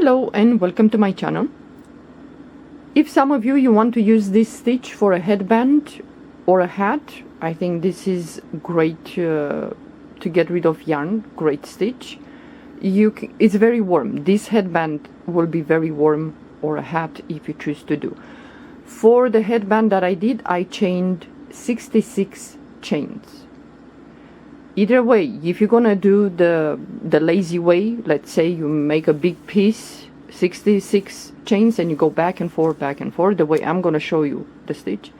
Hello and welcome to my channel. If some of you want to use this stitch for a headband or a hat, I think this is great to get rid of yarn. Great stitch. It's very warm. This headband will be very warm, or a hat if you choose to do. For the headband that I did, I chained 66 chains. Either way, if you're gonna do the lazy way, let's say you make a big piece, 66 chains, and you go back and forth, the way I'm gonna show you the stitch,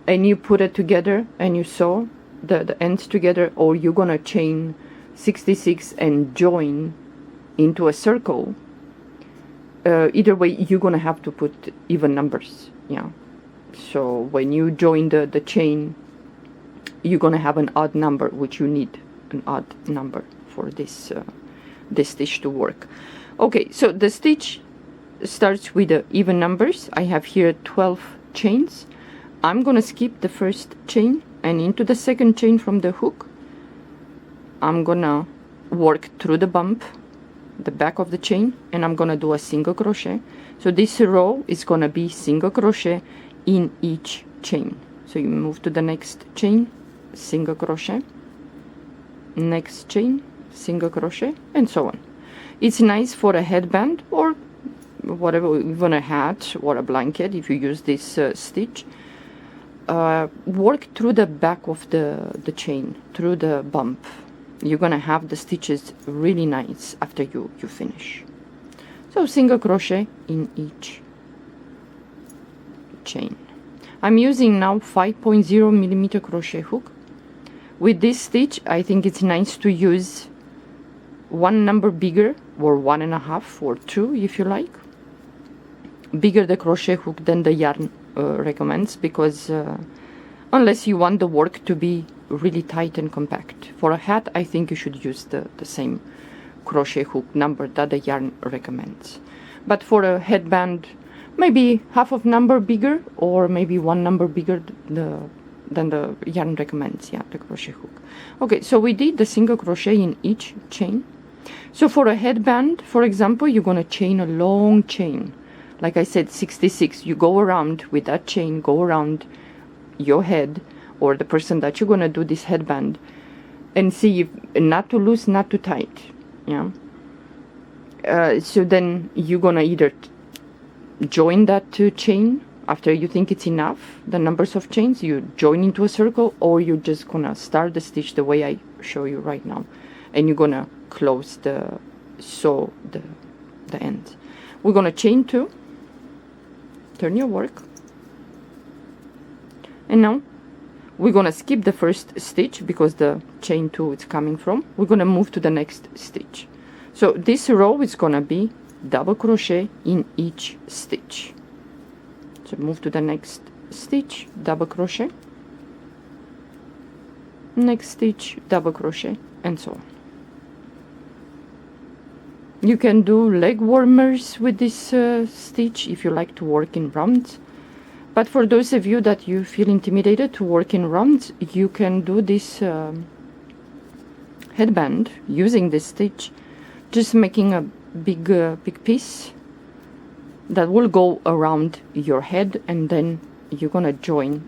and you put it together and you sew the ends together, or you're gonna chain 66 and join into a circle. Either way, you're gonna have to put even numbers, yeah. So when you join the chain, you're gonna have an odd number, which you need an odd number for this stitch to work. Okay, so the stitch starts with the even numbers. I have here 12 chains. I'm gonna skip the first chain, and into the second chain from the hook I'm gonna work through the bump, the back of the chain, and I'm gonna do a single crochet. So this row is gonna be single crochet in each chain. So you move to the next chain, single crochet, next chain, single crochet, and so on. It's nice for a headband or whatever, even a hat or a blanket if you use this stitch. Work through the back of the chain, through the bump. You're gonna have the stitches really nice after you finish. So single crochet in each chain. I'm using now 5.0 millimeter crochet hook. With this stitch, I think it's nice to use one number bigger, or 1.5 or 2 if you like. Bigger the crochet hook than the yarn recommends, because unless you want the work to be really tight and compact. For a hat, I think you should use the same crochet hook number that the yarn recommends. But for a headband, maybe half of number bigger, or maybe one number bigger than the yarn recommends, yeah, the crochet hook. Okay, so we did the single crochet in each chain. So for a headband, for example, you're gonna chain a long chain. Like I said, 66. You go around with that chain, go around your head, or the person that you're gonna do this headband, and see if not too loose, not too tight, yeah. So then you're gonna either join that chain after you think it's enough, the numbers of chains, you join into a circle, or you're just gonna start the stitch the way I show you right now, and you're gonna close sew the end. We're gonna chain 2, turn your work, and now we're gonna skip the first stitch because the chain 2 is coming from. We're gonna move to the next stitch. So this row is gonna be double crochet in each stitch. So move to the next stitch, double crochet, next stitch, double crochet, and so on. You can do leg warmers with this stitch if you like to work in rounds. But for those of you that you feel intimidated to work in rounds, you can do this headband using this stitch, just making a big piece that will go around your head, and then you're gonna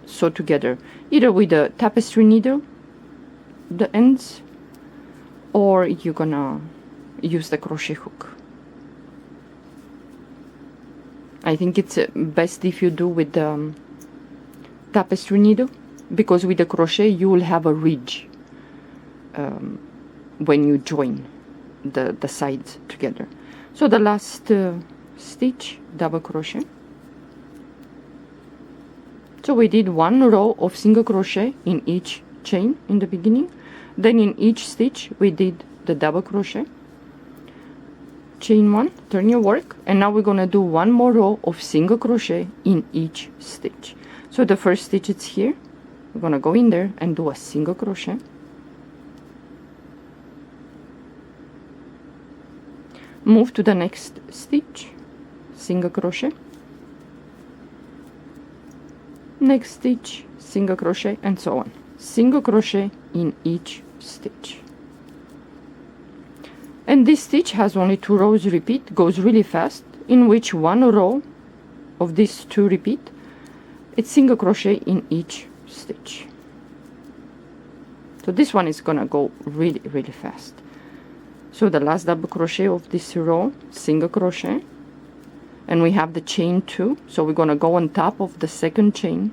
sew together either with a tapestry needle, the ends, or you're gonna use the crochet hook. I think it's best if you do with the tapestry needle, because with the crochet you will have a ridge when you join the sides together. So the last stitch, double crochet. So we did one row of single crochet in each chain in the beginning, then in each stitch we did the double crochet, chain 1, turn your work, and now we're gonna do one more row of single crochet in each stitch. So the first stitch is here, we're gonna go in there and do a single crochet, move to the next stitch, single crochet, next stitch, single crochet, and so on. Single crochet in each stitch. And this stitch has only 2 rows repeat, goes really fast, in which 1 row of these 2 repeat, it's single crochet in each stitch. So this one is gonna go really, really fast. So the last double crochet of this row, single crochet, and we have the chain 2, so we're gonna go on top of the second chain,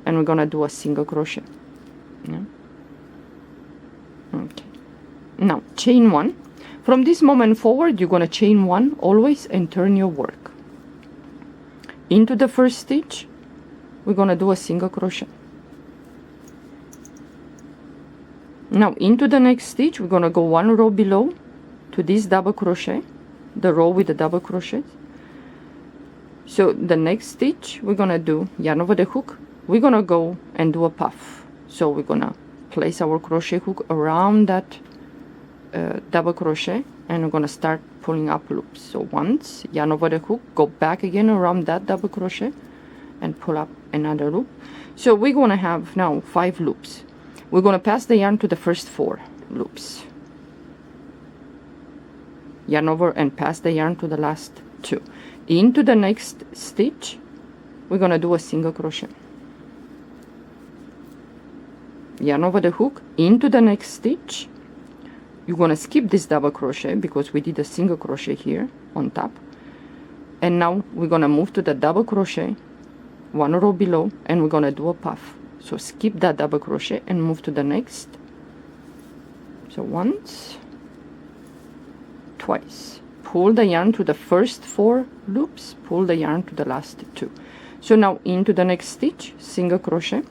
and we're gonna do a single crochet. Yeah. Okay. Now chain 1. From this moment forward, you're gonna chain 1 always and turn your work. Into the first stitch, we're gonna do a single crochet. Now into the next stitch, we're gonna go 1 row below to this double crochet, the row with the double crochet. So the next stitch, we're gonna do yarn over the hook. We're gonna go and do a puff. So we're gonna place our crochet hook around that double crochet, and we're gonna start pulling up loops. So once, yarn over the hook, go back again around that double crochet and pull up another loop. So we're gonna have now 5 loops. We're gonna pass the yarn to the first 4 loops, yarn over and pass the yarn to the last 2. Into the next stitch, we're gonna do a single crochet, yarn over the hook. Into the next stitch, you're gonna skip this double crochet because we did a single crochet here on top, and now we're gonna move to the double crochet 1 row below, and we're gonna do a puff. So skip that double crochet and move to the next. So once, twice, pull the yarn to the first 4 loops, pull the yarn to the last 2. So now into the next stitch, single crochet.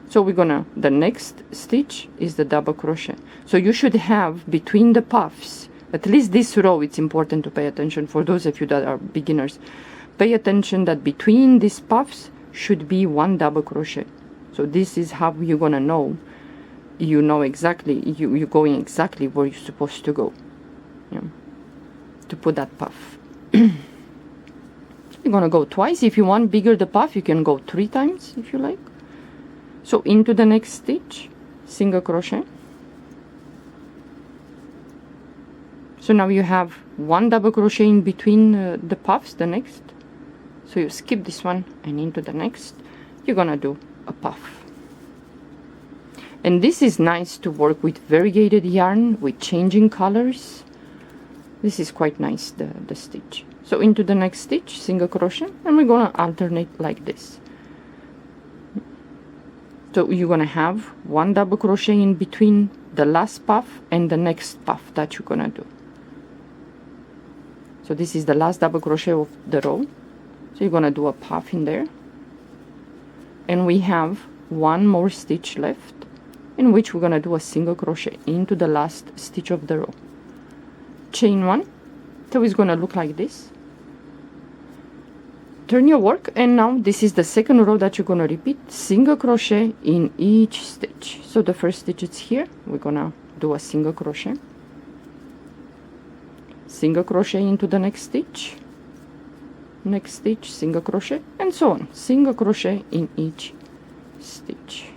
So we're gonna, the next stitch is the double crochet. So you should have between the puffs, at least this row, it's important to pay attention for those of you that are beginners. Pay attention that between these puffs should be 1 double crochet. So this is how you're gonna know, you know exactly, you're going exactly where you're supposed to go, yeah, to put that puff. You're gonna go twice. If you want bigger the puff, you can go 3 times if you like. So into the next stitch, single crochet. So now you have 1 double crochet in between the puffs, the next. So you skip this one, and into the next, you're gonna do a puff. And this is nice to work with variegated yarn, with changing colors. This is quite nice, the stitch. So into the next stitch, single crochet, and we're gonna alternate like this. So you're gonna have 1 double crochet in between the last puff and the next puff that you're gonna do. So this is the last double crochet of the row. So you're gonna do a puff in there, and we have 1 more stitch left, in which we're gonna do a single crochet into the last stitch of the row. Chain 1. So it's gonna look like this. Turn your work, and now this is the second row that you're gonna repeat, single crochet in each stitch. So the first stitch is here, we're gonna do a single crochet, single crochet into the next stitch, single crochet, and so on, single crochet in each stitch.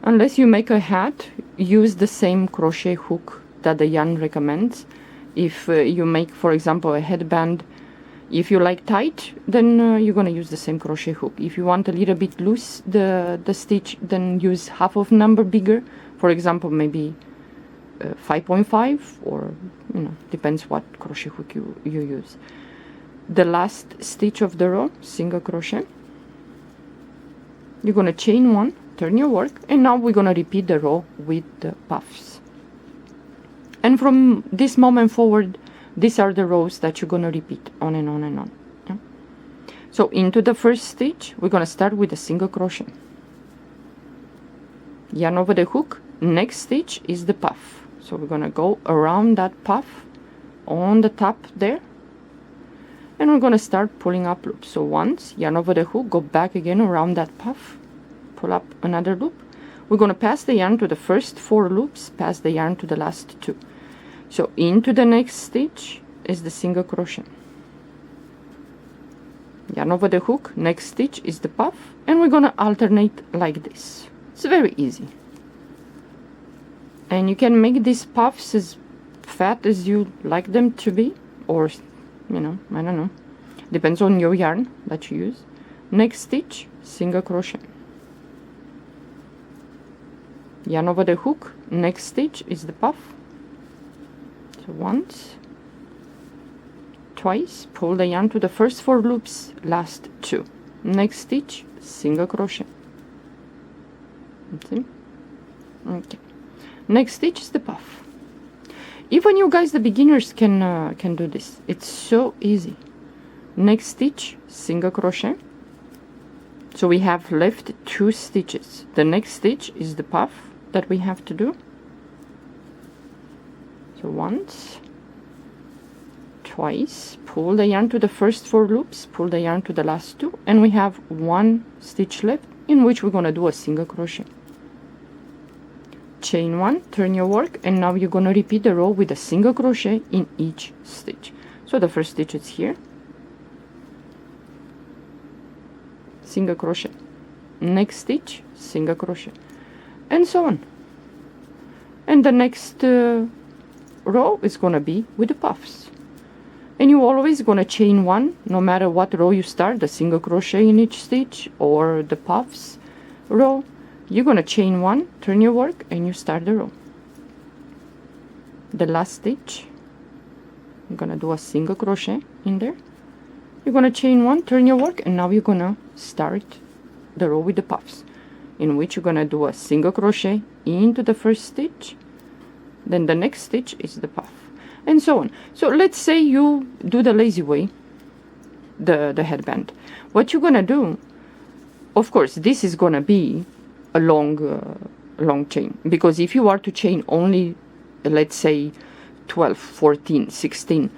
Unless you make a hat, use the same crochet hook that the yarn recommends. If you make, for example, a headband, if you like tight, then you're gonna use the same crochet hook. If you want a little bit loose the stitch, then use half of number bigger. For example, maybe 5.5, or depends what crochet hook you use. The last stitch of the row, single crochet. You're gonna chain 1. Turn your work, and now we're gonna repeat the row with the puffs. And from this moment forward, these are the rows that you're gonna repeat on and on and on. Yeah? So into the first stitch, we're gonna start with a single crochet, yarn over the hook. Next stitch is the puff, so we're gonna go around that puff on the top there, and we're gonna start pulling up loops. So once, yarn over the hook, go back again around that puff, pull up another loop. We're gonna pass the yarn to the first 4 loops, pass the yarn to the last 2. So into the next stitch is the single crochet, yarn over the hook, next stitch is the puff, and we're gonna alternate like this. It's very easy, and you can make these puffs as fat as you like them to be, or you know, I don't know, depends on your yarn that you use. Next stitch, single crochet, yarn over the hook, next stitch is the puff. So once, twice, pull the yarn to the first 4 loops, last 2, next stitch, single crochet. See? Okay, next stitch is the puff. Even you guys, the beginners, can do this. It's so easy. Next stitch, single crochet. So we have left 2 stitches. The next stitch is the puff that we have to do. So once, twice, pull the yarn to the first 4 loops, pull the yarn to the last 2, and we have 1 stitch left in which we're gonna do a single crochet. Chain 1, turn your work, and now you're gonna repeat the row with a single crochet in each stitch. So the first stitch is here, single crochet, next stitch, single crochet, and so on. And the next row is gonna be with the puffs, and you always gonna chain 1 no matter what row you start, the single crochet in each stitch or the puffs row. You're gonna chain 1, turn your work, and you start the row. The last stitch, you're gonna do a single crochet in there, you're gonna chain 1, turn your work, and now you're gonna start the row with the puffs, in which you're gonna do a single crochet into the first stitch, then the next stitch is the puff, and so on. So let's say you do the lazy way, the headband. What you're gonna do, of course, this is gonna be a long chain, because if you are to chain only, let's say 12, 14, 16,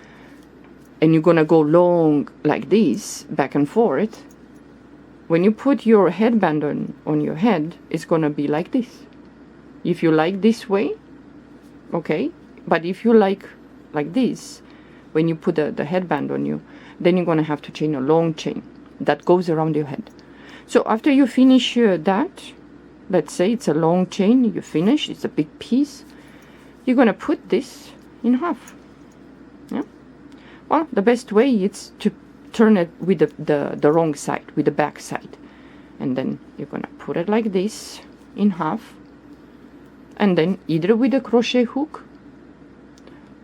and you're gonna go long like this, back and forth, when you put your headband on your head, it's gonna be like this. If you like this way, okay, but if you like this, when you put the headband on you, then you're gonna have to chain a long chain that goes around your head. So after you finish that, let's say it's a long chain, you finish, it's a big piece, you're gonna put this in half. Yeah, well, the best way is to turn it with the wrong side, with the back side, and then you're gonna put it like this in half, and then either with a crochet hook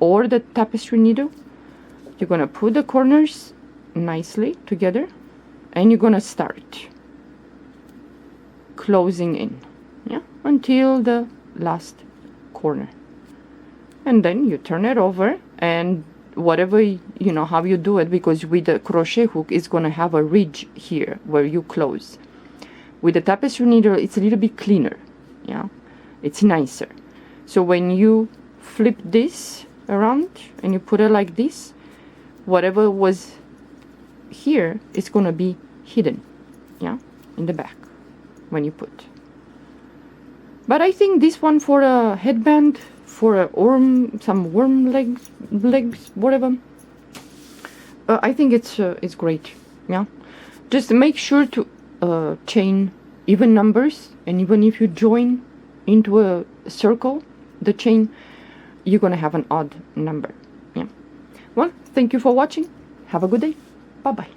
or the tapestry needle, you're gonna put the corners nicely together, and you're gonna start closing in, yeah, until the last corner, and then you turn it over, and whatever, you know how you do it, because with the crochet hook it's gonna have a ridge here where you close. With the tapestry needle it's a little bit cleaner, yeah, it's nicer. So when you flip this around and you put it like this, whatever was here is gonna be hidden, yeah, in the back when you put. But I think this one for a headband, for a worm, some worm legs, whatever, I think it's great. Yeah, just make sure to chain even numbers, and even if you join into a circle the chain, you're gonna have an odd number. Yeah, well, thank you for watching, have a good day, bye bye.